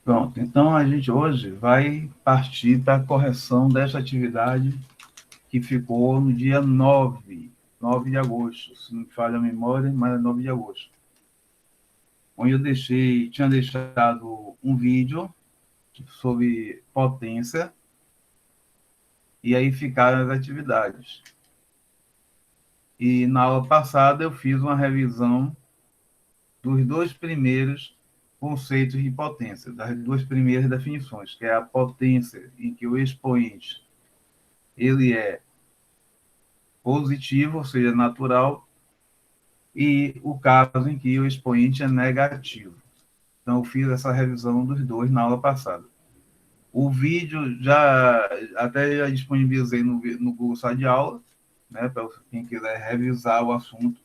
Pronto, então a gente hoje vai partir para a correção dessa atividade que ficou no dia 9 de agosto, se não me falha a memória, mas é 9 de agosto. Onde eu tinha deixado um vídeo sobre potência, e aí ficaram as atividades. E na aula passada eu fiz uma revisão dos dois primeiros conceitos de potência, das duas primeiras definições, que é a potência em que o expoente ele é positivo, ou seja, natural, e o caso em que o expoente é negativo. Então, eu fiz essa revisão dos dois na aula passada. O vídeo já disponibilizei no Google Sala de Aula, né, para quem quiser revisar o assunto.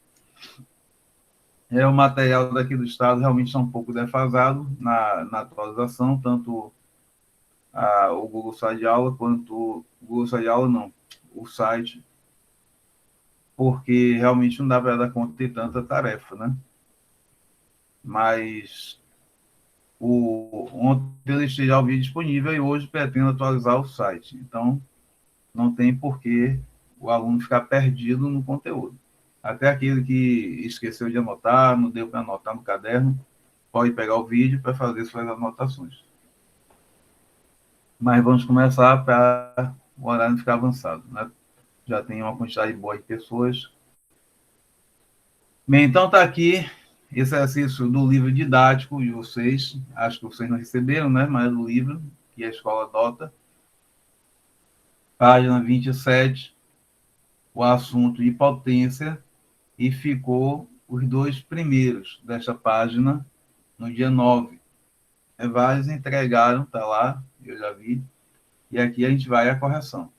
O material daqui do estado realmente está um pouco defasado na atualização, tanto o Google Sala de Aula quanto o Google Sala de Aula, não, o site, porque realmente não dá para dar conta de tanta tarefa, né? Mas ontem eu deixei já o vídeo disponível e hoje pretendo atualizar o site. Então, não tem por que o aluno ficar perdido no conteúdo. Até aquele que esqueceu de anotar, não deu para anotar no caderno, pode pegar o vídeo para fazer suas anotações. Mas vamos começar para o horário não ficar avançado, né? Já tem uma quantidade boa de pessoas. Bem, então está aqui esse exercício do livro didático de vocês, acho que vocês não receberam, né? Mas do livro que a escola adota, página 27, o assunto de potência, e ficou os dois primeiros desta página no dia 9. Vários entregaram, está lá, eu já vi, e aqui a gente vai à correção.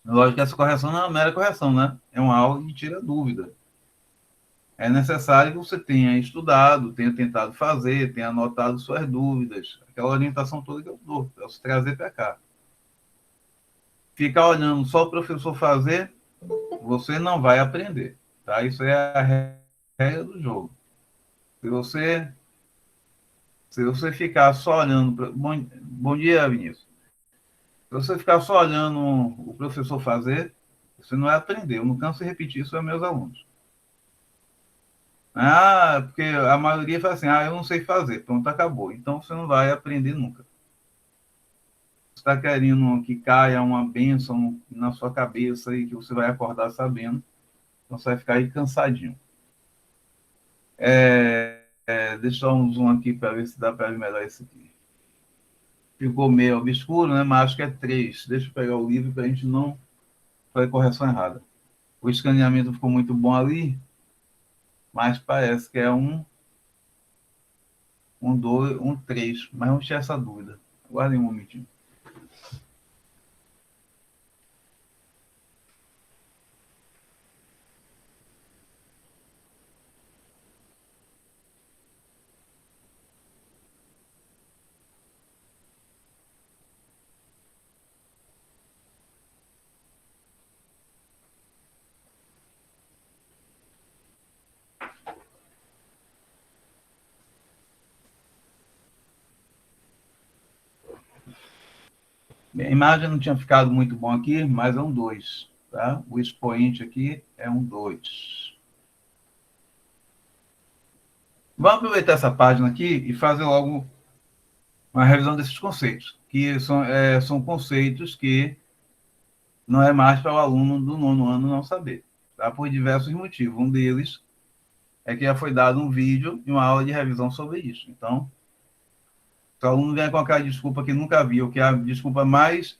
Lógico que essa correção não é uma mera correção, né? É uma aula que tira dúvida. É necessário que você tenha estudado, tenha tentado fazer, tenha anotado suas dúvidas, aquela orientação toda que eu dou, para você trazer para cá. Ficar olhando só o professor fazer, você não vai aprender, tá? Isso é a regra do jogo. Se você ficar só olhando... Bom dia, Vinícius. Se você ficar só olhando o professor fazer, você não vai aprender. Eu não canso de repetir isso aos meus alunos. Porque a maioria fala assim, eu não sei fazer, pronto, acabou. Então você não vai aprender nunca. Você está querendo que caia uma bênção na sua cabeça e que você vai acordar sabendo, então você vai ficar aí cansadinho. Deixa eu dar um zoom aqui para ver se dá para ver melhor esse aqui. Ficou meio obscuro, né? Mas acho que é 3. Deixa eu pegar o livro para a gente não fazer correção errada. O escaneamento ficou muito bom ali, mas parece que é um 2, um 3. Mas vamos tirar essa dúvida. Aguardem um momentinho. Bem, a imagem não tinha ficado muito bom aqui, mas é um 2. Tá? O expoente aqui é um 2. Vamos aproveitar essa página aqui e fazer logo uma revisão desses conceitos, que são conceitos que não é mais para o aluno do 9º ano não saber, tá? Por diversos motivos. Um deles é que já foi dado um vídeo e uma aula de revisão sobre isso. Então, se o aluno vem com aquela desculpa que nunca viu, que é a desculpa mais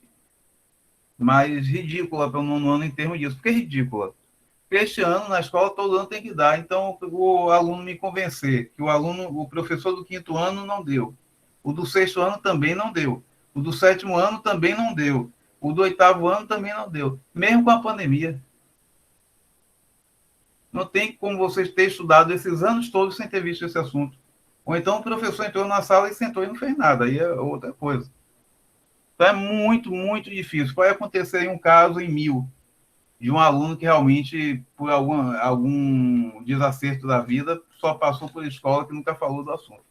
ridícula para o 9º ano em termos disso. Por que ridícula? Porque este ano, na escola, todo ano tem que dar. Então, o aluno me convencer que o professor do 5º ano não deu. O do 6º ano também não deu. O do 7º ano também não deu. O do 8º ano também não deu. Mesmo com a pandemia. Não tem como vocês ter estudado esses anos todos sem ter visto esse assunto. Ou então o professor entrou na sala e sentou e não fez nada. Aí é outra coisa. Então é muito, muito difícil. Pode acontecer um caso em 1000 de um aluno que realmente, por algum desacerto da vida, só passou por escola que nunca falou do assunto.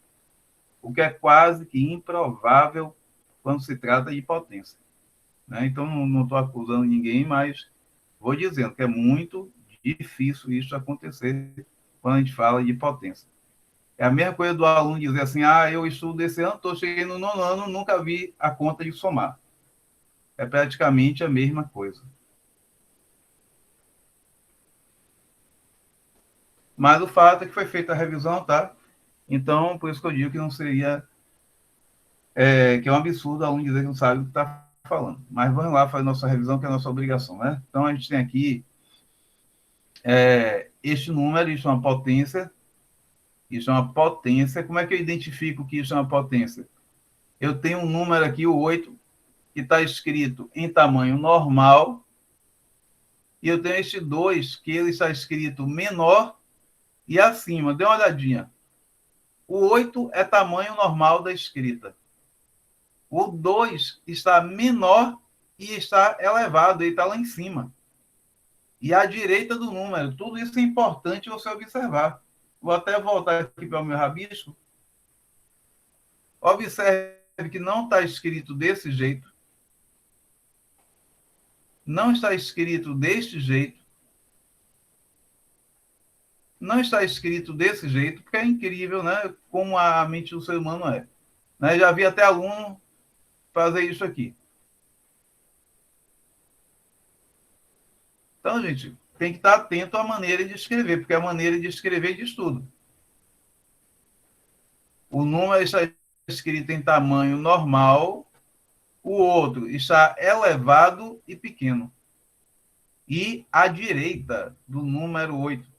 o que é quase que improvável quando se trata de potência. Né? Então, não estou acusando ninguém, mas vou dizendo que é muito difícil isso acontecer quando a gente fala de potência. É a mesma coisa do aluno dizer assim, eu estudo esse ano, cheguei no 9º ano, nunca vi a conta de somar. É praticamente a mesma coisa. Mas o fato é que foi feita a revisão, tá? Então, por isso que eu digo que não seria... que é um absurdo o aluno dizer que não sabe o que está falando. Mas vamos lá fazer nossa revisão, que é a nossa obrigação, né? Então, a gente tem aqui este número, isso é uma potência. Isso é uma potência. Como é que eu identifico que isso é uma potência? Eu tenho um número aqui, o 8, que está escrito em tamanho normal, e eu tenho este 2, que ele está escrito menor e acima. Dê uma olhadinha. O 8 é tamanho normal da escrita. O 2 está menor e está elevado, ele está lá em cima. E à direita do número. Tudo isso é importante você observar. Vou até voltar aqui para o meu rabisco. Observe que não está escrito desse jeito. Não está escrito deste jeito. Não está escrito desse jeito, porque é incrível, né? Como a mente do ser humano é. Né? Já vi até aluno fazer isso aqui. Então, gente, tem que estar atento à maneira de escrever, porque a maneira de escrever diz tudo. O número está escrito em tamanho normal, o outro está elevado e pequeno. E à direita do número 8.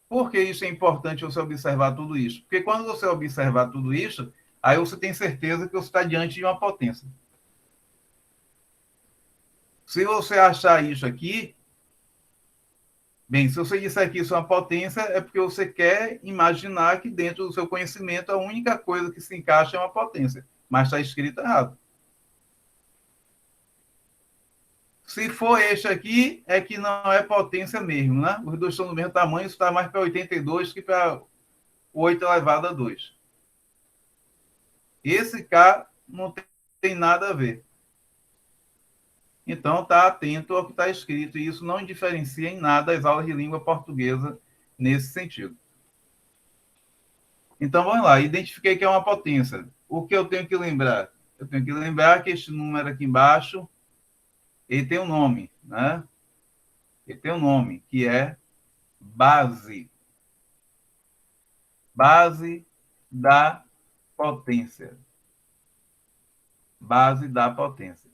Por que isso é importante você observar tudo isso? Porque quando você observar tudo isso, aí você tem certeza que você está diante de uma potência. Se você achar isso aqui, bem, se você disser que isso é uma potência, é porque você quer imaginar que dentro do seu conhecimento a única coisa que se encaixa é uma potência, mas está escrito errado. Se for este aqui, é que não é potência mesmo, né? Os dois estão do mesmo tamanho, isso está mais para 82 que para 8 elevado a 2. Esse K não tem nada a ver. Então, está atento ao que está escrito, e isso não diferencia em nada as aulas de língua portuguesa nesse sentido. Então, vamos lá, identifiquei que é uma potência. O que eu tenho que lembrar? Eu tenho que lembrar que este número aqui embaixo, ele tem um nome, né? Ele tem um nome, que é base. Base da potência. Base da potência.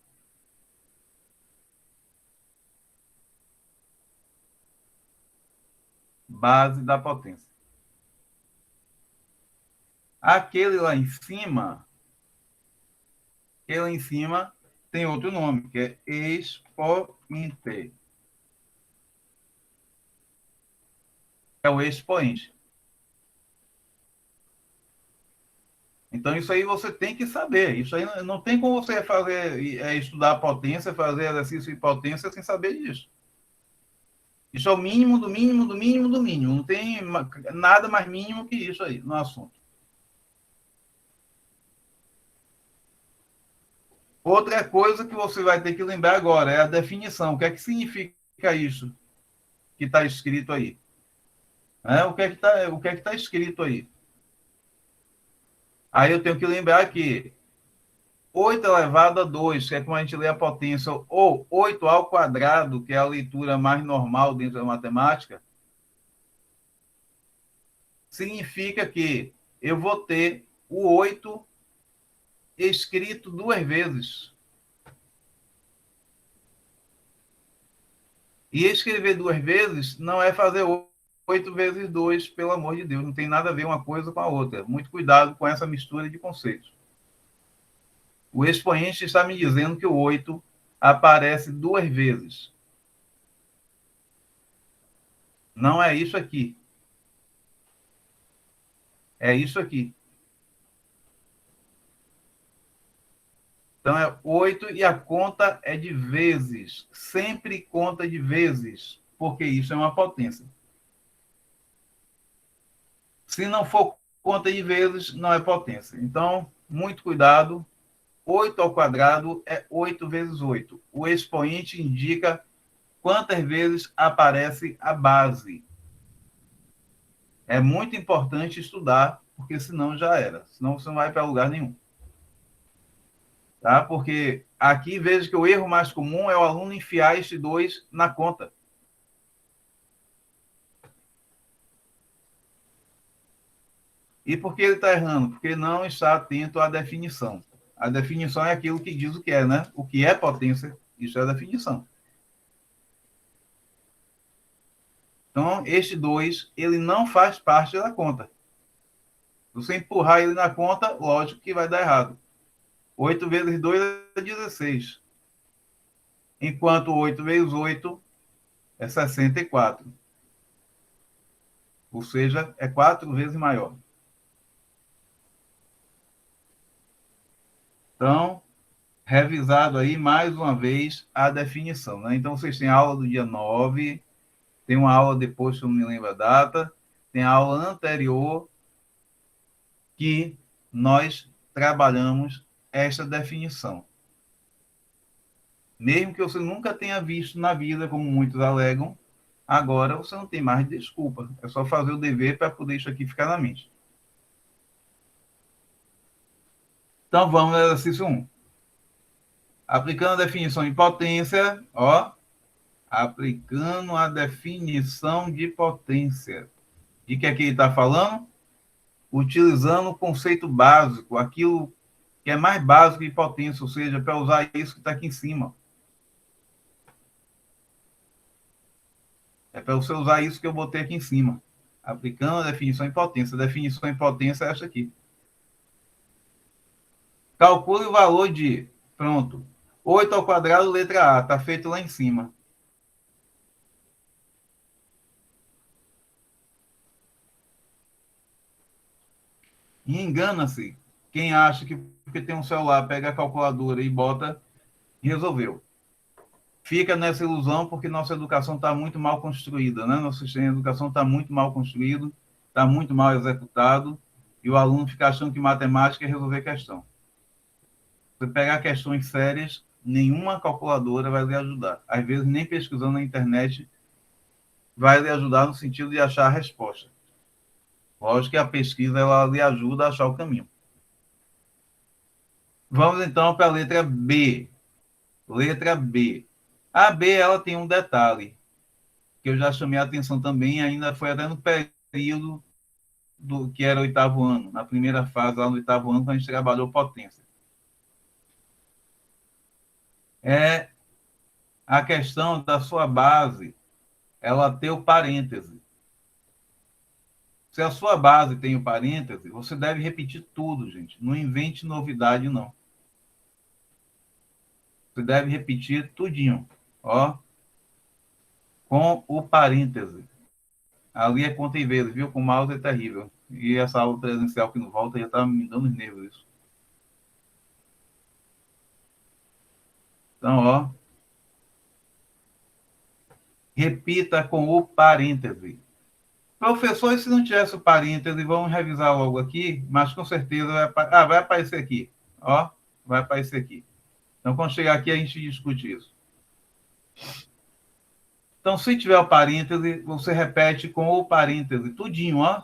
Base da potência. Aquele lá em cima, tem outro nome, que é expoente. É o expoente. Então, isso aí você tem que saber. Isso aí não tem como você fazer, estudar a potência, fazer exercício de potência sem saber disso. Isso é o mínimo, do mínimo, do mínimo, do mínimo. Não tem nada mais mínimo que isso aí no assunto. Outra coisa que você vai ter que lembrar agora é a definição. O que é que significa isso que está escrito aí? O que é que está escrito aí? Aí eu tenho que lembrar que 8 elevado a 2, que é como a gente lê a potência, ou 8 ao quadrado, que é a leitura mais normal dentro da matemática, significa que eu vou ter o 8 escrito 2 vezes. E escrever 2 vezes não é fazer 8 vezes 2, pelo amor de Deus. Não tem nada a ver uma coisa com a outra. Muito cuidado com essa mistura de conceitos. O expoente está me dizendo que o 8 aparece 2 vezes. Não é isso aqui. É isso aqui. Então, é 8 e a conta é de vezes. Sempre conta de vezes, porque isso é uma potência. Se não for conta de vezes não é potência. Então, muito cuidado. 8 ao quadrado é 8 vezes 8. O expoente indica quantas vezes aparece a base. É muito importante estudar, porque senão já era. Senão você não vai para lugar nenhum. Tá? Porque aqui veja que o erro mais comum é o aluno enfiar este 2 na conta. E por que ele está errando? Porque não está atento à definição. A definição é aquilo que diz o que é, né? O que é potência, isso é a definição. Então, este 2, ele não faz parte da conta. Se você empurrar ele na conta, lógico que vai dar errado. 8 vezes 2 é 16. Enquanto 8 vezes 8 é 64. Ou seja, é 4 vezes maior. Então, revisado aí mais uma vez a definição. Né? Então, vocês têm aula do dia 9, tem uma aula depois, que eu não me lembro a data, tem a aula anterior que nós trabalhamos esta definição. Mesmo que você nunca tenha visto na vida, como muitos alegam, agora você não tem mais desculpa. É só fazer o dever para poder isso aqui ficar na mente. Então, vamos ao exercício 1. Aplicando a definição de potência, ó, aplicando a definição de potência. De que aqui ele está falando? Utilizando o conceito básico, aquilo que é mais básico de potência, ou seja, para usar isso que está aqui em cima. É para você usar isso que eu botei aqui em cima. Aplicando a definição de potência. A definição de potência é essa aqui. Calcule o valor de, pronto, 8 ao quadrado, letra A, está feito lá em cima. E engana-se quem acha que porque tem um celular, pega a calculadora e bota, e resolveu. Fica nessa ilusão porque nossa educação está muito mal construída, né? Nosso sistema de educação está muito mal construído, está muito mal executado, e o aluno fica achando que matemática é resolver questão. Você pegar questões sérias, nenhuma calculadora vai lhe ajudar. Às vezes, nem pesquisando na internet vai lhe ajudar no sentido de achar a resposta. Lógico que a pesquisa ela lhe ajuda a achar o caminho. Vamos, então, para a letra B. Letra B. A B ela tem um detalhe que eu já chamei a atenção também, ainda foi até no período do que era o 8º ano, na primeira fase, lá no 8º ano, quando a gente trabalhou potência. É a questão da sua base, ela ter o parêntese. Se a sua base tem o parêntese, você deve repetir tudo, gente. Não invente novidade, não. Você deve repetir tudinho, ó, com o parêntese. Ali é conta e vezes, viu? Com o mouse é terrível. E essa aula presencial que não volta já está me dando nervos isso. Então, ó, repita com o parêntese. Professor, se não tivesse o parêntese, vamos revisar logo aqui, mas com certeza vai aparecer aqui. Ó, vai aparecer aqui. Então, quando chegar aqui, a gente discute isso. Então, se tiver o parêntese, você repete com o parêntese, tudinho, ó.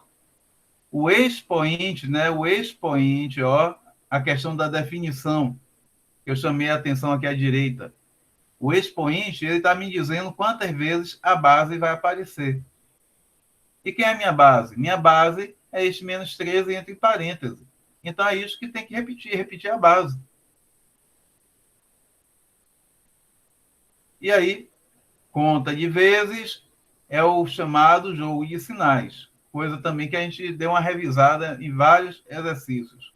O expoente, né? O expoente, ó, a questão da definição, que eu chamei a atenção aqui à direita. O expoente, ele está me dizendo quantas vezes a base vai aparecer. E quem é a minha base? Minha base é este menos 13 entre parênteses. Então, é isso que tem que repetir a base. E aí, conta de vezes é o chamado jogo de sinais. Coisa também que a gente deu uma revisada em vários exercícios.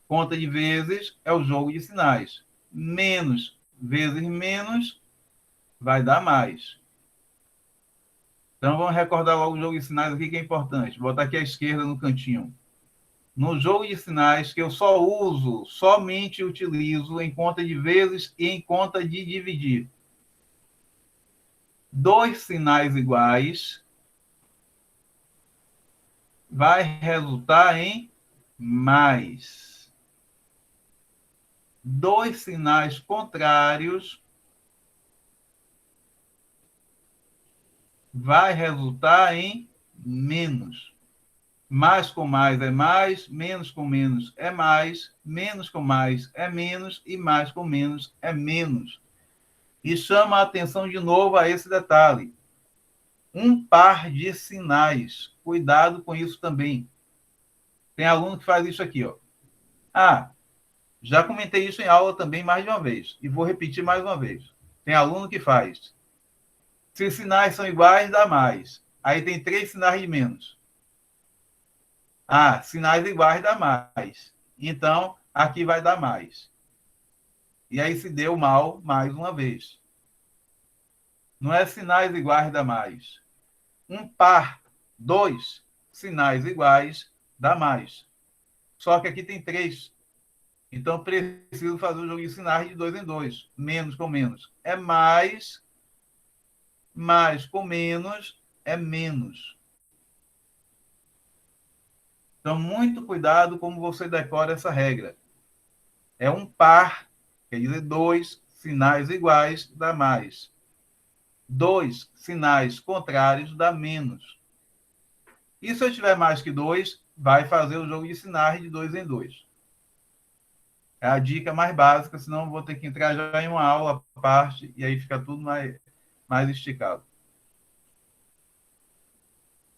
Conta de vezes é o jogo de sinais. Menos vezes menos vai dar mais. Então, vamos recordar logo o jogo de sinais aqui, que é importante. Vou botar aqui à esquerda no cantinho. No jogo de sinais, que eu somente utilizo em conta de vezes e em conta de dividir. Dois sinais iguais vai resultar em mais. Dois sinais contrários vai resultar em menos. Mais com mais é mais, menos com menos é mais, menos com mais é menos e mais com menos é menos. E chama a atenção de novo a esse detalhe. Um par de sinais. Cuidado com isso também. Tem aluno que faz isso aqui, ó. Ah, já comentei isso em aula também mais de uma vez. E vou repetir mais uma vez. Tem aluno que faz. Se os sinais são iguais, dá mais. Aí tem 3 sinais de menos. Ah, sinais iguais dá mais. Então, aqui vai dar mais. E aí se deu mal mais uma vez. Não é sinais iguais dá mais. Um par, 2 sinais iguais dá mais. Só que aqui tem 3. Então, preciso fazer o jogo de sinais de 2 em 2. Menos com menos é mais, mais com menos é menos. Então, muito cuidado como você decora essa regra. É um par, quer dizer, 2 sinais iguais dá mais. 2 sinais contrários dá menos. E se eu tiver mais que 2, vai fazer o jogo de sinais de 2 em 2. É a dica mais básica, senão vou ter que entrar já em uma aula à parte e aí fica tudo mais esticado.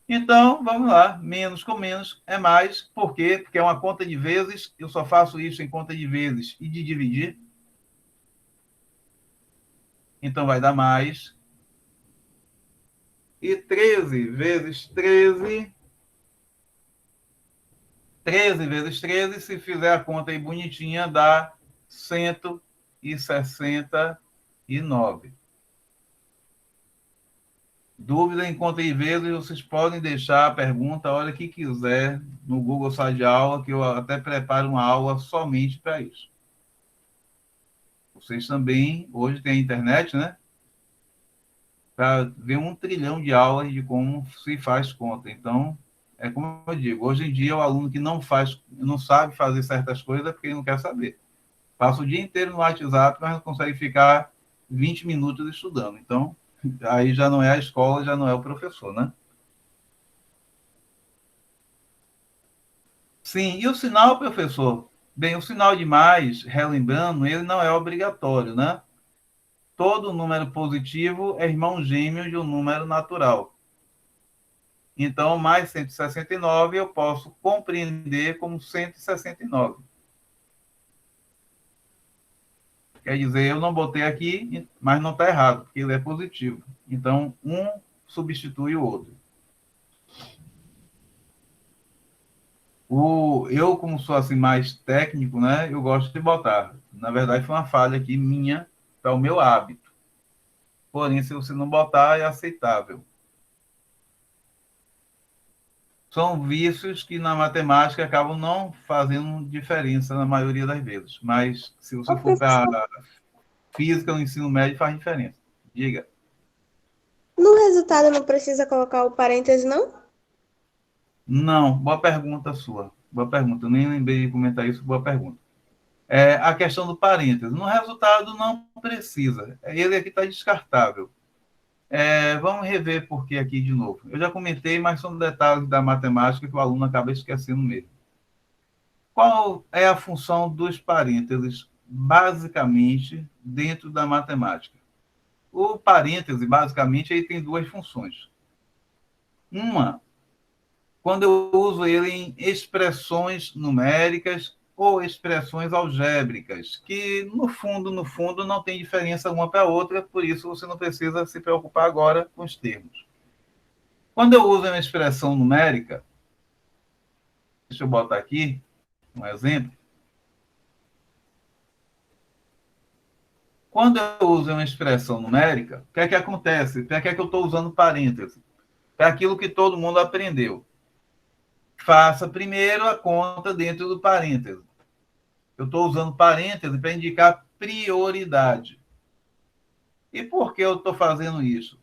Então, vamos lá. Menos com menos é mais. Por quê? Porque é uma conta de vezes. Eu só faço isso em conta de vezes e de dividir. Então, vai dar mais. E 13 vezes 13... 13 vezes 13, se fizer a conta aí bonitinha, dá 169. Dúvida em conta e vezes, vocês podem deixar a pergunta a hora que quiser no Google Sala de Aula, que eu até preparo uma aula somente para isso. Vocês também, hoje tem a internet, né? Para ver 1 trilhão de aulas de como se faz conta. Então, é como eu digo, hoje em dia o aluno que não sabe fazer certas coisas é porque ele não quer saber. Passa o dia inteiro no WhatsApp, mas não consegue ficar 20 minutos estudando. Então, aí já não é a escola, já não é o professor, né? Sim, e o sinal, professor? Bem, o sinal de mais, relembrando, ele não é obrigatório, né? Todo número positivo é irmão gêmeo de um número natural. Então, mais 169 eu posso compreender como 169. Quer dizer, eu não botei aqui, mas não está errado, porque ele é positivo. Então, um substitui o outro. Eu, como sou assim mais técnico, né, eu gosto de botar. Na verdade, foi uma falha aqui minha, para o meu hábito. Porém, se você não botar, é aceitável. São vícios que na matemática acabam não fazendo diferença na maioria das vezes. Mas se você Ô, for para professor, física, no ensino médio, faz diferença. Diga. no resultado não precisa colocar o parêntese, não? Não, boa pergunta sua. Boa pergunta. Eu nem lembrei de comentar isso, boa pergunta. A questão do parênteses. No resultado, não precisa. Ele aqui está descartável. Vamos rever por que aqui de novo. Eu já comentei, mas são detalhes da matemática que o aluno acaba esquecendo mesmo. Qual é a função dos parênteses, basicamente, dentro da matemática? O parêntese, basicamente, ele tem 2 funções. Uma, quando eu uso ele em expressões numéricas ou expressões algébricas, que no fundo, não tem diferença uma para a outra, por isso você não precisa se preocupar agora com os termos. Quando eu uso uma expressão numérica, deixa eu botar aqui um exemplo. Quando eu uso uma expressão numérica, o que é que acontece? Para que é que eu estou usando parêntese? Para aquilo que todo mundo aprendeu. Faça primeiro a conta dentro do parêntese. Eu estou usando parêntese para indicar prioridade. E por que eu estou fazendo isso?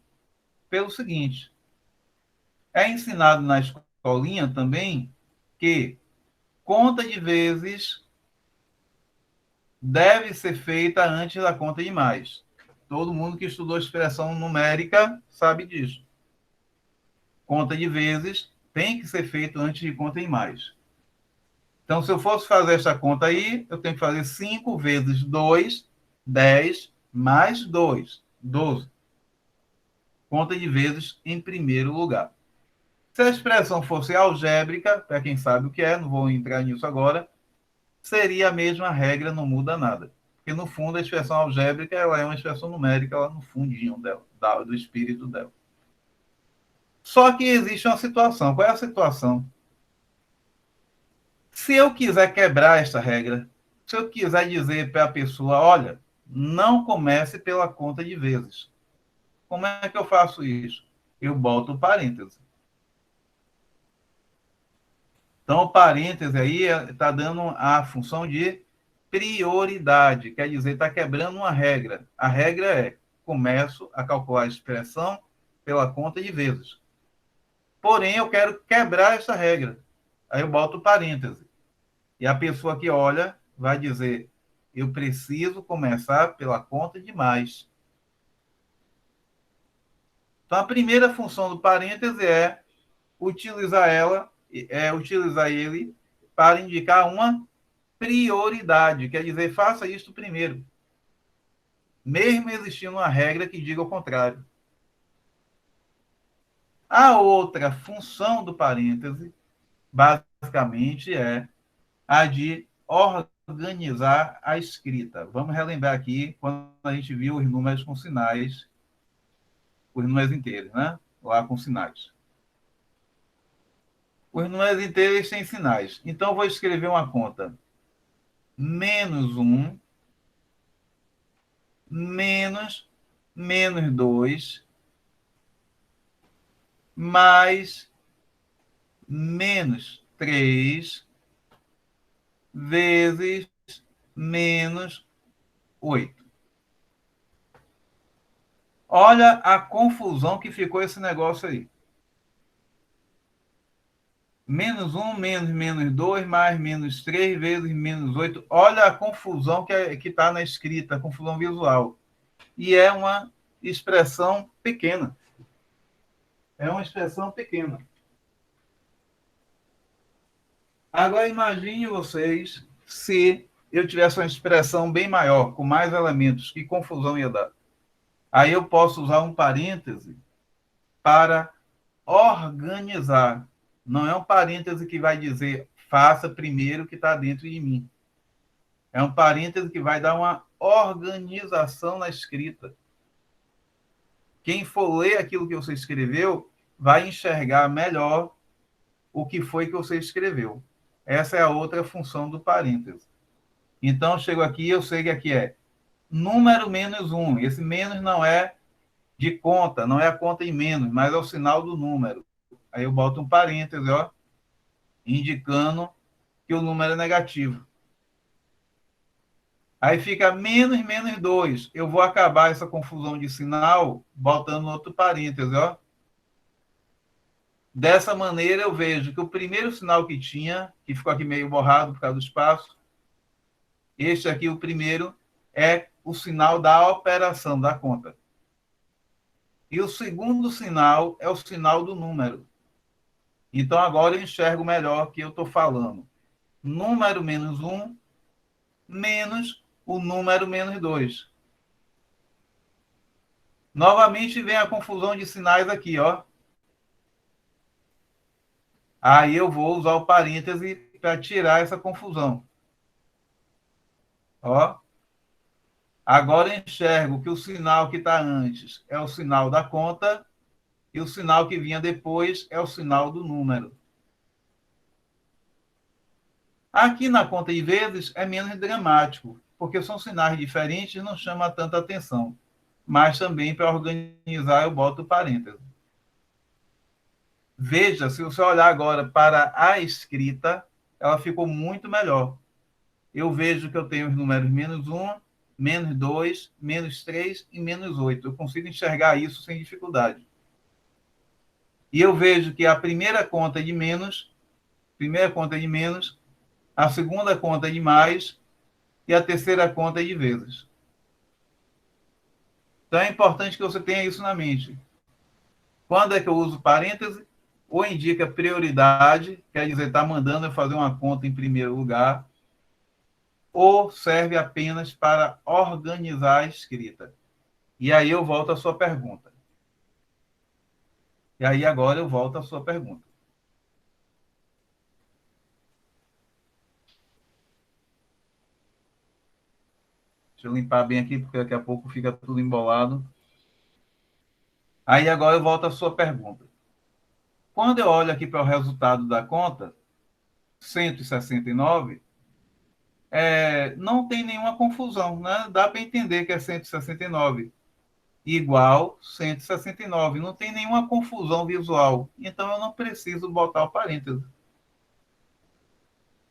Pelo seguinte, é ensinado na escola escolinha também, que conta de vezes deve ser feita antes da conta de mais. Todo mundo que estudou expressão numérica sabe disso. Conta de vezes tem que ser feito antes de conta em mais. Então, se eu fosse fazer essa conta aí, eu tenho que fazer 5 vezes 2, 10, mais 2, 12. Conta de vezes em primeiro lugar. Se a expressão fosse algébrica, para quem sabe o que é, não vou entrar nisso agora, seria a mesma regra, não muda nada. Porque, no fundo, a expressão algébrica ela é uma expressão numérica lá no fundinho dela, do espírito dela. Só que existe uma situação. Qual é a situação? Se eu quiser quebrar esta regra, se eu quiser dizer para a pessoa, olha, não comece pela conta de vezes. Como é que eu faço isso? Eu boto o parêntese. Então, o parêntese aí está dando a função de prioridade, quer dizer, está quebrando uma regra. A regra é, começo a calcular a expressão pela conta de vezes. Porém, eu quero quebrar essa regra. Aí eu boto o parêntese. E a pessoa que olha vai dizer, eu preciso começar pela conta de mais. Então, a primeira função do parêntese é utilizar ele para indicar uma prioridade, quer dizer, faça isso primeiro, mesmo existindo uma regra que diga o contrário. A outra função do parêntese, basicamente, é a de organizar a escrita. Vamos relembrar aqui quando a gente viu os números com sinais, os números inteiros, né? Lá com sinais. Os números inteiros têm sinais. Então, eu vou escrever uma conta. -1, menos 2, mais -3, vezes -8. Olha a confusão que ficou esse negócio aí. -1, -2, mais -3, vezes -8. Olha a confusão que está na escrita, a confusão visual. E é uma expressão pequena. É uma expressão pequena. Agora, imagine vocês se eu tivesse uma expressão bem maior, com mais elementos, que confusão ia dar. Aí eu posso usar um parêntese para organizar. Não é um parêntese que vai dizer faça primeiro o que está dentro de mim. É um parêntese que vai dar uma organização na escrita. Quem for ler aquilo que você escreveu vai enxergar melhor o que foi que você escreveu. Essa é a outra função do parêntese. Então, eu chego aqui, eu sei que aqui é número -1. Esse menos não é de conta, não é a conta em menos, mas é o sinal do número. Aí eu boto um parêntese, ó, indicando que o número é negativo. Aí fica -2. Eu vou acabar essa confusão de sinal botando outro parêntese, ó. Dessa maneira, eu vejo que o primeiro sinal que tinha, que ficou aqui meio borrado por causa do espaço, este aqui, o primeiro, é o sinal da operação da conta. E o segundo sinal é o sinal do número. Então, agora eu enxergo melhor que eu estou falando. Número -1 menos o número -2. Novamente vem a confusão de sinais aqui, ó. Aí eu vou usar o parêntese para tirar essa confusão. Ó. Agora eu enxergo que o sinal que está antes é o sinal da conta e o sinal que vinha depois é o sinal do número. Aqui na conta de vezes é menos dramático, porque são sinais diferentes e não chama tanta atenção. Mas também para organizar eu boto parênteses. Veja, se você olhar agora para a escrita, ela ficou muito melhor. Eu vejo que eu tenho os números -1, -2, -3 e -8. Eu consigo enxergar isso sem dificuldade. e eu vejo que a primeira conta é de menos, a segunda conta é de mais e a terceira conta é de vezes. Então é importante que você tenha isso na mente. Quando é que eu uso parêntese? Ou indica prioridade, quer dizer, está mandando eu fazer uma conta em primeiro lugar, ou serve apenas para organizar a escrita. E aí eu volto à sua pergunta. E aí agora eu volto à sua pergunta. Deixa eu limpar bem aqui, porque daqui a pouco fica tudo embolado. Aí agora eu volto à sua pergunta. Quando eu olho aqui para o resultado da conta, 169, não tem nenhuma confusão, né? Dá para entender que é 169 igual 169. Não tem nenhuma confusão visual. Então eu não preciso botar o parêntese.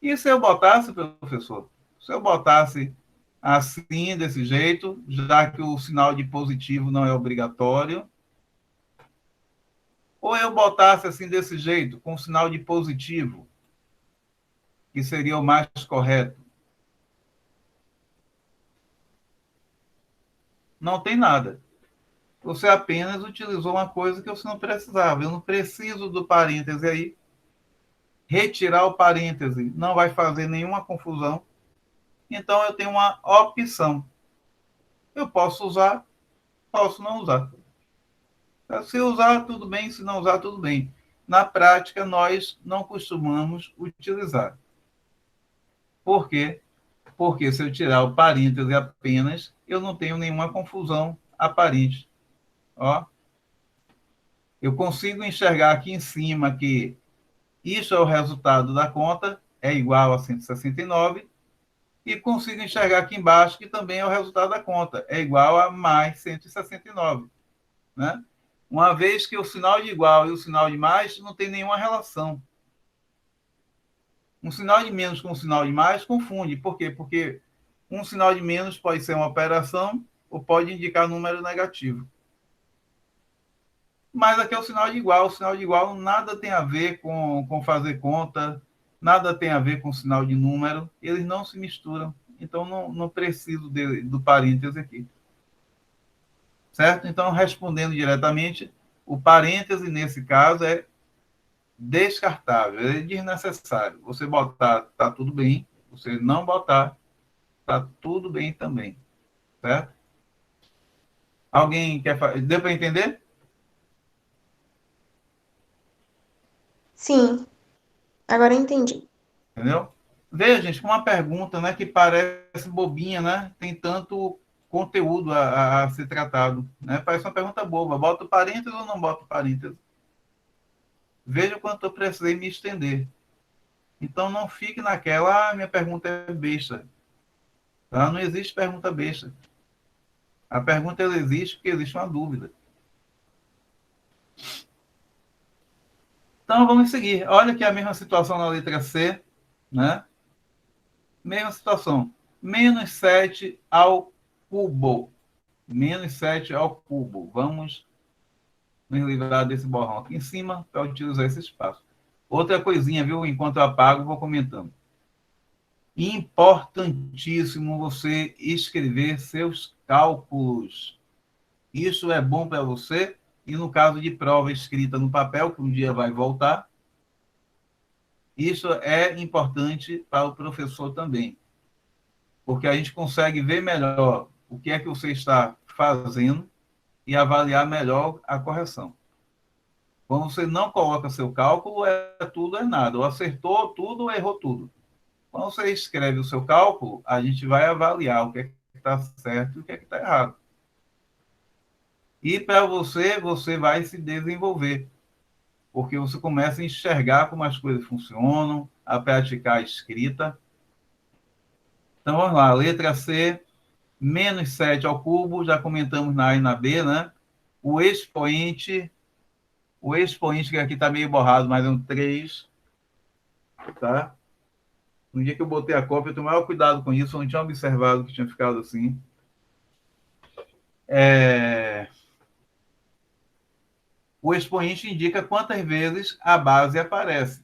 E se eu botasse, professor? Se eu botasse assim, desse jeito, já que o sinal de positivo não é obrigatório, ou eu botasse assim desse jeito, com sinal de positivo, que seria o mais correto? Não tem nada. Você apenas utilizou uma coisa que você não precisava. Eu não preciso do parêntese aí. Retirar o parêntese não vai fazer nenhuma confusão. Então, eu tenho uma opção. Eu posso usar, posso não usar. Se usar, tudo bem. Se não usar, tudo bem. Na prática, nós não costumamos utilizar. Por quê? Porque se eu tirar o parêntese apenas, eu não tenho nenhuma confusão aparente. Ó, eu consigo enxergar aqui em cima que isso é o resultado da conta, é igual a 169, e consigo enxergar aqui embaixo que também é o resultado da conta, é igual a mais 169. Né? Uma vez que o sinal de igual e o sinal de mais não tem nenhuma relação. Um sinal de menos com um sinal de mais confunde. Por quê? Porque um sinal de menos pode ser uma operação ou pode indicar número negativo. Mas aqui é o sinal de igual. O sinal de igual nada tem a ver com fazer conta, nada tem a ver com sinal de número, eles não se misturam. Então, não preciso do parêntese aqui. Certo? Então, respondendo diretamente, o parêntese, nesse caso, é descartável, é desnecessário. Você botar, está tudo bem. Você não botar, está tudo bem também. Certo? Alguém quer fazer? Deu para entender? Sim, agora eu entendi. Entendeu? Veja, gente, uma pergunta, né, que parece bobinha, né? Tem tanto conteúdo a ser tratado, né? Parece uma pergunta boba. Bota parênteses ou não bota parênteses? Veja o quanto eu precisei me estender. Então, não fique naquela, minha pergunta é besta. Tá? Não existe pergunta besta. A pergunta ela existe porque existe uma dúvida. Então, vamos seguir. Olha aqui a mesma situação na letra C, né? Mesma situação. Menos 7 ao cubo. Menos 7 ao cubo. Vamos nos livrar desse borrão aqui em cima para utilizar esse espaço. Outra coisinha, viu? Enquanto eu apago, vou comentando. Importantíssimo você escrever seus cálculos. Isso é bom para você e no caso de prova escrita no papel, que um dia vai voltar, isso é importante para o professor também, porque a gente consegue ver melhor o que é que você está fazendo e avaliar melhor a correção. Quando você não coloca seu cálculo, é tudo ou é nada. Ou acertou tudo ou errou tudo. Quando você escreve o seu cálculo, a gente vai avaliar o que é que está certo e o que é que está errado. E para você, você vai se desenvolver. Porque você começa a enxergar como as coisas funcionam, a praticar a escrita. Então, vamos lá. Letra C, menos 7 ao cubo, já comentamos na A e na B, né? O expoente que aqui está meio borrado, mas é um 3, tá? No dia que eu botei a cópia, eu tomei maior cuidado com isso, eu não tinha observado que tinha ficado assim. o expoente indica quantas vezes a base aparece.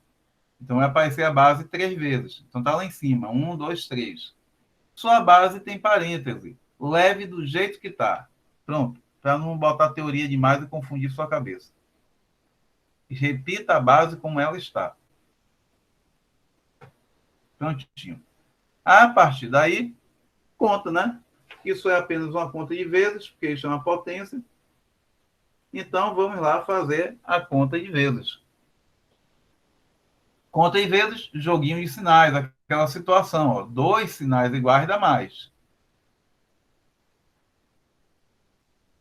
Então, vai aparecer a base 3 vezes. Então, está lá em cima, 1, 2, 3. Sua base tem parêntese. Leve do jeito que está. Pronto, para não botar teoria demais e confundir sua cabeça. Repita a base como ela está. Prontinho. A partir daí, conta, né? Isso é apenas uma conta de vezes, porque isso é uma potência. Então, vamos lá fazer a conta de vezes. Conta de vezes, joguinho de sinais, aquela situação, ó, 2 sinais iguais dá mais.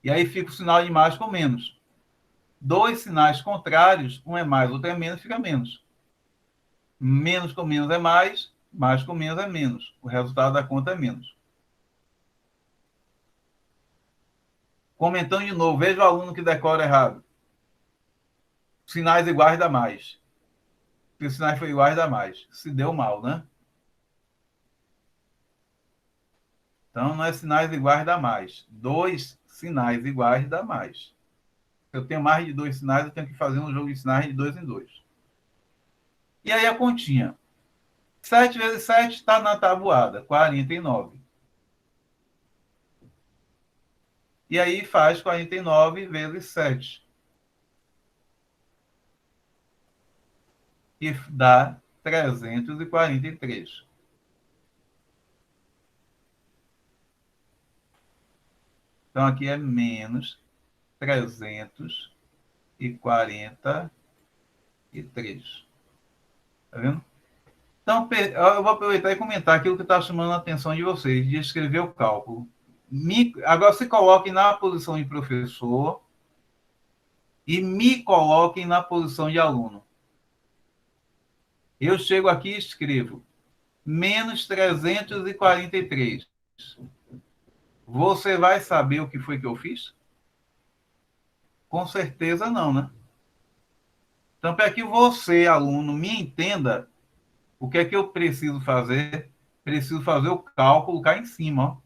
E aí fica o sinal de mais com menos. 2 sinais contrários, um é mais, outro é menos, fica menos. Menos com menos é mais com menos é menos. O resultado da conta é menos. Comentando de novo, veja o aluno que decora errado. Sinais iguais dá mais. Se os sinais forem iguais, dá mais. Se deu mal, né? Então, não é sinais iguais dá mais. 2 sinais iguais dá mais. Se eu tenho mais de 2 sinais, eu tenho que fazer um jogo de sinais de 2 em 2. E aí a continha. 7 vezes 7 está na tabuada, 49. E aí faz 49 vezes 7. E dá 343. Então, aqui é menos 343. Tá vendo? Então, eu vou aproveitar e comentar aquilo que está chamando a atenção de vocês, de escrever o cálculo. Agora, se coloquem na posição de professor e me coloquem na posição de aluno. Eu chego aqui e escrevo menos 343. Você vai saber o que foi que eu fiz? Com certeza não, né? Então, para que você, aluno, me entenda o que é que eu preciso fazer, preciso fazer o cálculo cá em cima, ó.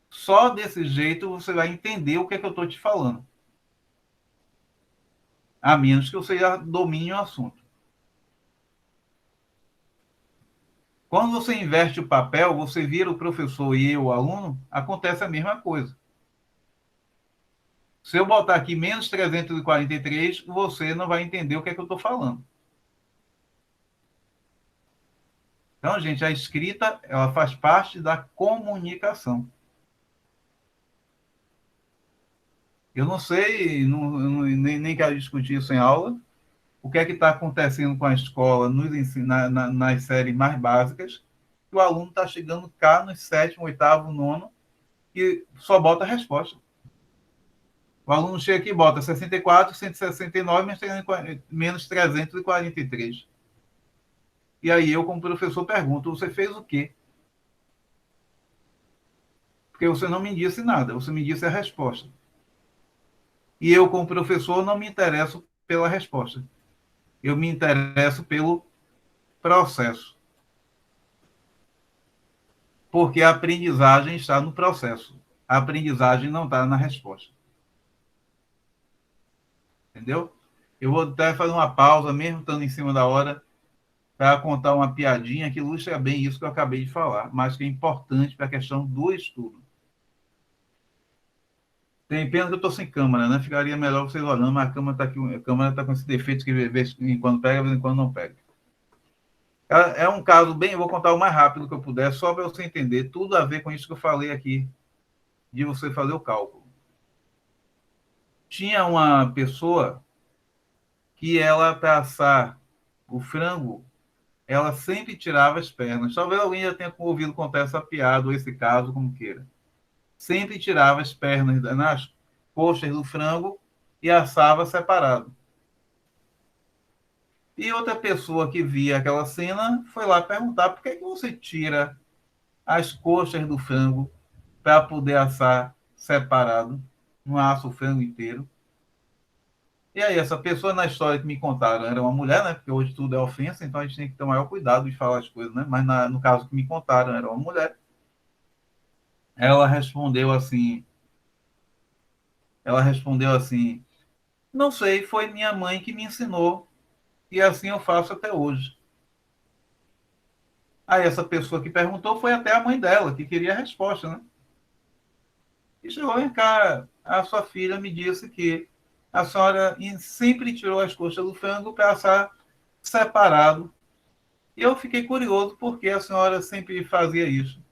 Só desse jeito você vai entender o que é que eu estou te falando. A menos que você já domine o assunto. Quando você inverte o papel, você vira o professor e eu o aluno, acontece a mesma coisa. Se eu botar aqui menos 343, você não vai entender o que é que eu estou falando. Então, gente, a escrita ela faz parte da comunicação. Eu não sei, nem quero discutir isso em aula, o que é que está acontecendo com a escola nas séries mais básicas, que o aluno está chegando cá no 7º, 8º, 9º, e só bota a resposta. O aluno chega aqui e bota 64, 169, menos 343. E aí eu, como professor, pergunto, você fez o quê? Porque você não me disse nada, você me disse a resposta. E eu, como professor, não me interesso pela resposta. Eu me interesso pelo processo. Porque a aprendizagem está no processo. A aprendizagem não está na resposta. Entendeu? Eu vou até fazer uma pausa, mesmo estando em cima da hora, para contar uma piadinha que ilustra bem isso que eu acabei de falar, mas que é importante para a questão do estudo. Tem pena que eu estou sem câmera, né? Ficaria melhor vocês olhando, mas a câmera está com esse defeito que de vez em quando pega, de vez em quando não pega. É um caso bem, eu vou contar o mais rápido que eu puder, só para você entender, tudo a ver com isso que eu falei aqui, de você fazer o cálculo. Tinha uma pessoa que ela, para assar o frango, ela sempre tirava as pernas. Talvez alguém já tenha ouvido contar essa piada, ou esse caso, como queira. Sempre tirava as pernas nas coxas do frango e assava separado. E outra pessoa que via aquela cena foi lá perguntar por que você tira as coxas do frango para poder assar separado, não assa o frango inteiro. E aí, essa pessoa na história que me contaram era uma mulher, né? Porque hoje tudo é ofensa, então a gente tem que ter o maior cuidado de falar as coisas, né? Mas no caso que me contaram era uma mulher. Ela respondeu assim: Ela respondeu assim: não sei, foi minha mãe que me ensinou e assim eu faço até hoje. Aí essa pessoa que perguntou foi até a mãe dela, que queria a resposta, né? E chegou em cá, a sua filha me disse que a senhora sempre tirou as coxas do frango para assar separado. E eu fiquei curioso porque a senhora sempre fazia isso.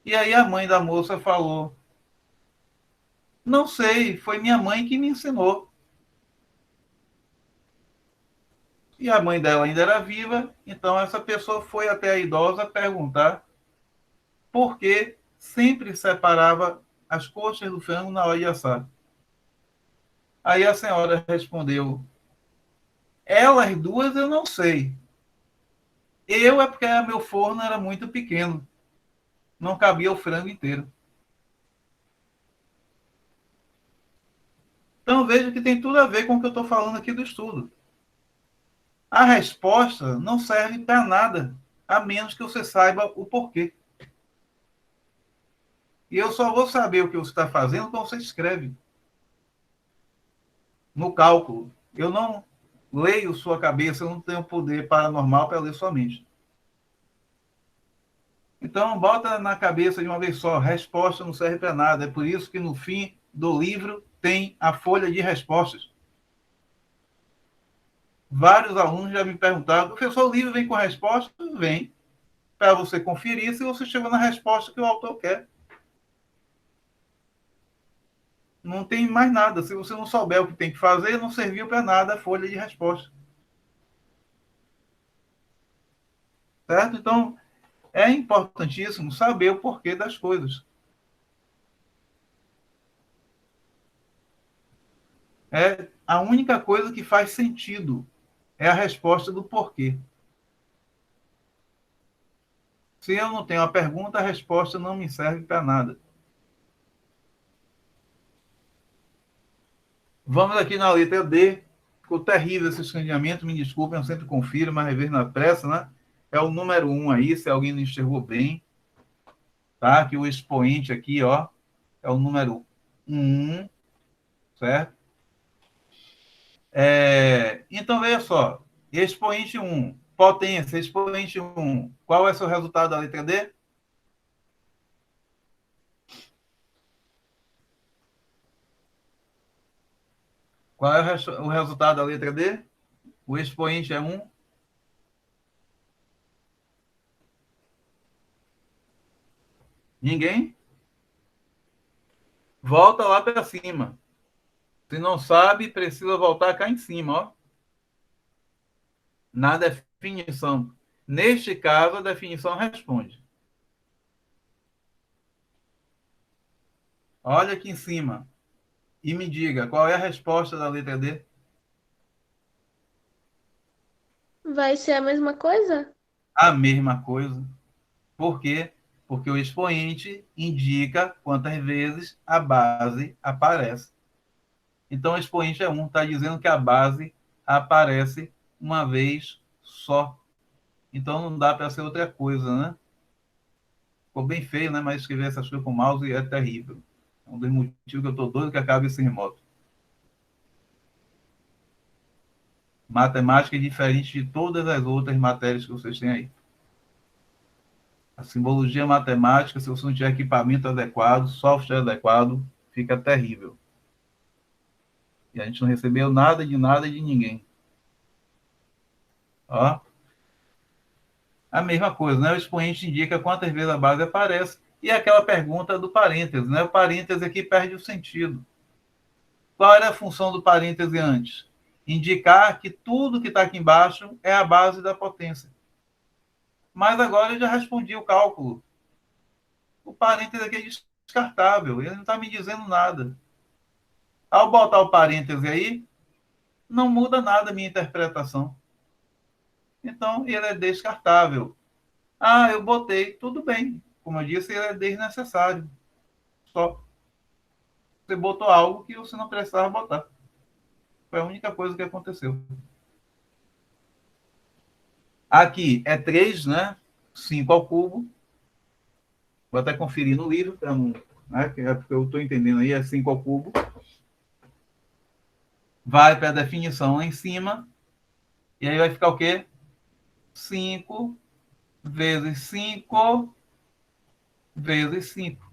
E aí a mãe da moça falou: não sei, foi minha mãe que me ensinou. E a mãe dela ainda era viva, então essa pessoa foi até a idosa perguntar por que sempre separava as coxas do frango na hora de assar. Aí a senhora respondeu: elas duas eu não sei. Eu é porque meu forno era muito pequeno, não cabia o frango inteiro. Então veja que tem tudo a ver com o que eu estou falando aqui do estudo. A resposta não serve para nada, a menos que você saiba o porquê. E eu só vou saber o que você está fazendo quando você escreve no cálculo. Eu não leio sua cabeça, eu não tenho poder paranormal para ler sua mente. Então, bota na cabeça de uma vez só, resposta não serve para nada. É por isso que no fim do livro tem a folha de respostas. Vários alunos já me perguntaram: professor, o livro vem com a resposta? Vem, para você conferir se você chegou na resposta que o autor quer. Não tem mais nada. Se você não souber o que tem que fazer, não serviu para nada a folha de resposta. Certo? Então, é importantíssimo saber o porquê das coisas. É a única coisa que faz sentido é a resposta do porquê. Se eu não tenho a pergunta, a resposta não me serve para nada. Vamos aqui na letra D. Ficou terrível esse escaneamento, me desculpem, eu sempre confiro, mas às vezes na pressa, né? É o número 1 aí, se alguém não enxergou bem, tá? Que o expoente aqui, ó, é o número 1, certo? Então, veja só, expoente 1, potência, expoente 1, qual é o seu resultado da letra D? Qual é o resultado da letra D? O expoente é 1. Ninguém? Volta lá para cima. Se não sabe, precisa voltar cá em cima, ó. Na definição. Neste caso, a definição responde. Olha aqui em cima e me diga qual é a resposta da letra D. Vai ser a mesma coisa? A mesma coisa. Por quê? Porque o expoente indica quantas vezes a base aparece. Então, o expoente é 1, está dizendo que a base aparece uma vez só. Então, não dá para ser outra coisa, né? Ficou bem feio, né? Mas escrever essas coisas com mouse é terrível. É um dos motivos que eu estou doido que acabe esse remoto. Matemática é diferente de todas as outras matérias que vocês têm aí. A simbologia matemática, se você não tiver equipamento adequado, software adequado, fica terrível. E a gente não recebeu nada de ninguém. Ó. A mesma coisa, né? O expoente indica quantas vezes a base aparece. E aquela pergunta do parêntese, né? O parêntese aqui perde o sentido. Qual era a função do parêntese antes? Indicar que tudo que está aqui embaixo é a base da potência. Mas agora eu já respondi o cálculo. O parêntese aqui é descartável, ele não está me dizendo nada. Ao botar o parêntese aí, não muda nada a minha interpretação. Então, ele é descartável. Ah, eu botei, tudo bem. Como eu disse, ele é desnecessário. Só você botou algo que você não precisava botar. Foi a única coisa que aconteceu. Aqui é 3, né? 5 ao cubo. Vou até conferir no livro para não né? Que é porque eu estou entendendo aí, é 5 ao cubo. Vai para a definição lá em cima, e aí vai ficar o quê? 5 vezes 5 vezes 5.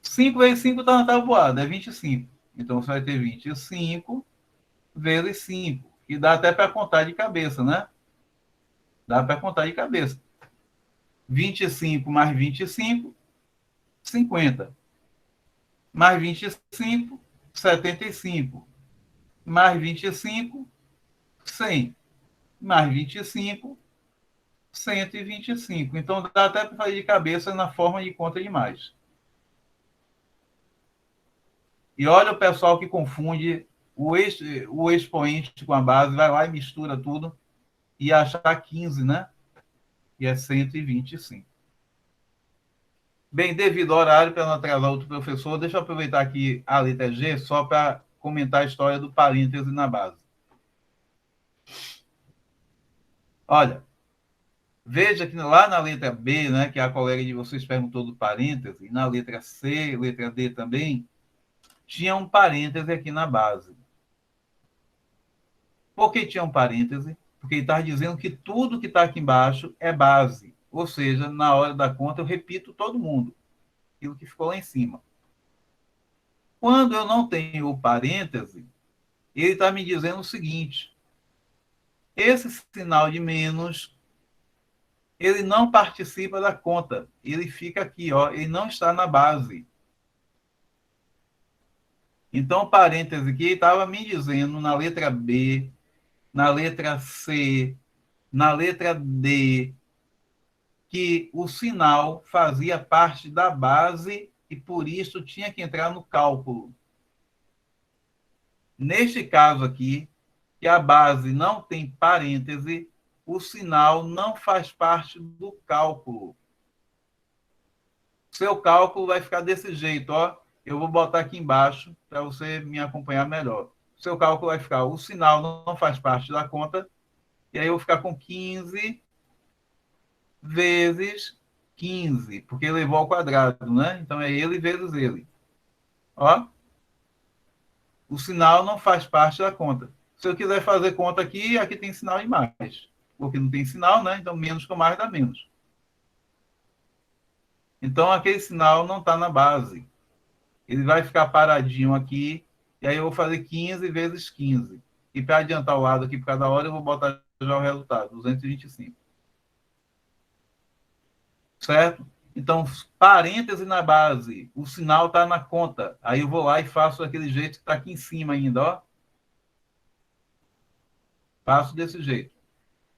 5 vezes 5 está na tabuada, é 25. Então, você vai ter 25 vezes 5, que dá até para contar de cabeça, né? Dá para contar de cabeça. 25 mais 25, 50. Mais 25, 75. Mais 25, 100. Mais 25, 125. Então, dá até para fazer de cabeça na forma de conta de mais. E olha o pessoal que confunde o expoente com a base, vai lá e mistura tudo e achar 15, né? E é 125. Bem, devido ao horário, para não atrasar outro professor, deixa eu aproveitar aqui a letra G só para comentar a história do parêntese na base. Olha, veja que lá na letra B, né, que a colega de vocês perguntou do parêntese, na letra C, letra D também, tinha um parêntese aqui na base. Por que tinha um parêntese? Porque ele está dizendo que tudo que está aqui embaixo é base. Ou seja, na hora da conta eu repito todo mundo, aquilo que ficou lá em cima. Quando eu não tenho o parêntese, ele está me dizendo o seguinte: esse sinal de menos, ele não participa da conta, ele fica aqui, ó, ele não está na base. Então, o parêntese aqui estava me dizendo na letra B, na letra C, na letra D, que o sinal fazia parte da base e, por isso, tinha que entrar no cálculo. Neste caso aqui, que a base não tem parêntese, o sinal não faz parte do cálculo. Seu cálculo vai ficar desse jeito, ó. Eu vou botar aqui embaixo para você me acompanhar melhor. Seu cálculo vai ficar, o sinal não faz parte da conta, e aí eu vou ficar com 15 vezes 15, porque levou ao quadrado, né? Então é ele vezes ele. Ó, o sinal não faz parte da conta. Se eu quiser fazer conta aqui, aqui tem sinal de mais. Porque não tem sinal, né? Então menos com mais dá menos. Então aquele sinal não está na base. Ele vai ficar paradinho aqui, e aí eu vou fazer 15 vezes 15. E para adiantar o lado aqui por cada hora, eu vou botar já o resultado, 225. Certo? Então, parêntese na base, o sinal está na conta. Aí eu vou lá e faço daquele jeito que está aqui em cima ainda, ó. Faço desse jeito.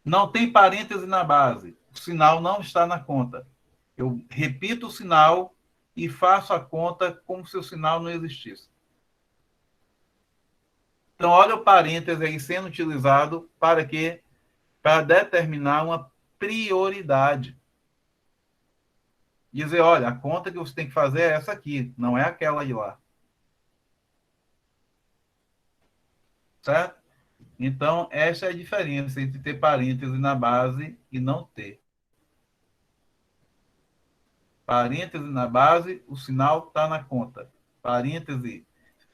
Não tem parêntese na base, o sinal não está na conta. Eu repito o sinal e faço a conta como se o sinal não existisse. Então, olha o parêntese aí sendo utilizado para quê? Para determinar uma prioridade. Dizer, olha, a conta que você tem que fazer é essa aqui, não é aquela de lá. Certo? Então, essa é a diferença entre ter parêntese na base e não ter. Parêntese na base, o sinal está na conta. Parêntese,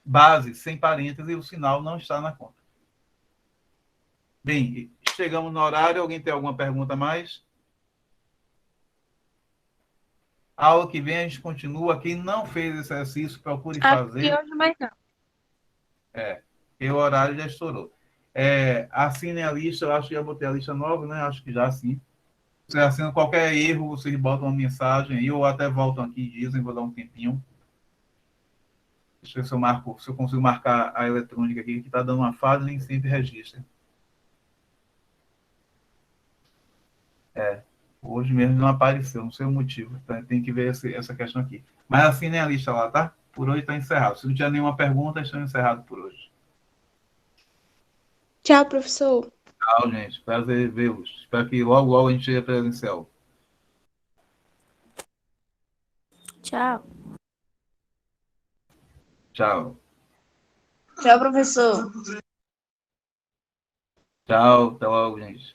base sem parêntese, o sinal não está na conta. Bem, chegamos no horário. Alguém tem alguma pergunta a mais? A aula que vem a gente continua. Quem não fez esse exercício, procure fazer. Aqui hoje mais não. Porque o horário já estourou. Assinem a lista, eu acho que já botei a lista nova, né? Acho que já sim. Você assina qualquer erro, vocês botam uma mensagem aí, ou até voltam aqui e dizem, vou dar um tempinho. Deixa eu ver se eu marco, se eu consigo marcar a eletrônica aqui, que está dando uma falha, nem sempre registra. Hoje mesmo não apareceu, não sei o motivo. Tá? Tem que ver essa questão aqui. Mas assinem a lista lá, tá? Por hoje está encerrado. Se não tiver nenhuma pergunta, estamos encerrados por hoje. Tchau, professor. Tchau, gente. Prazer vê-los. Espero que logo, logo a gente chegue presencial. Tchau. Tchau. Tchau, professor. Tchau. Até logo, gente.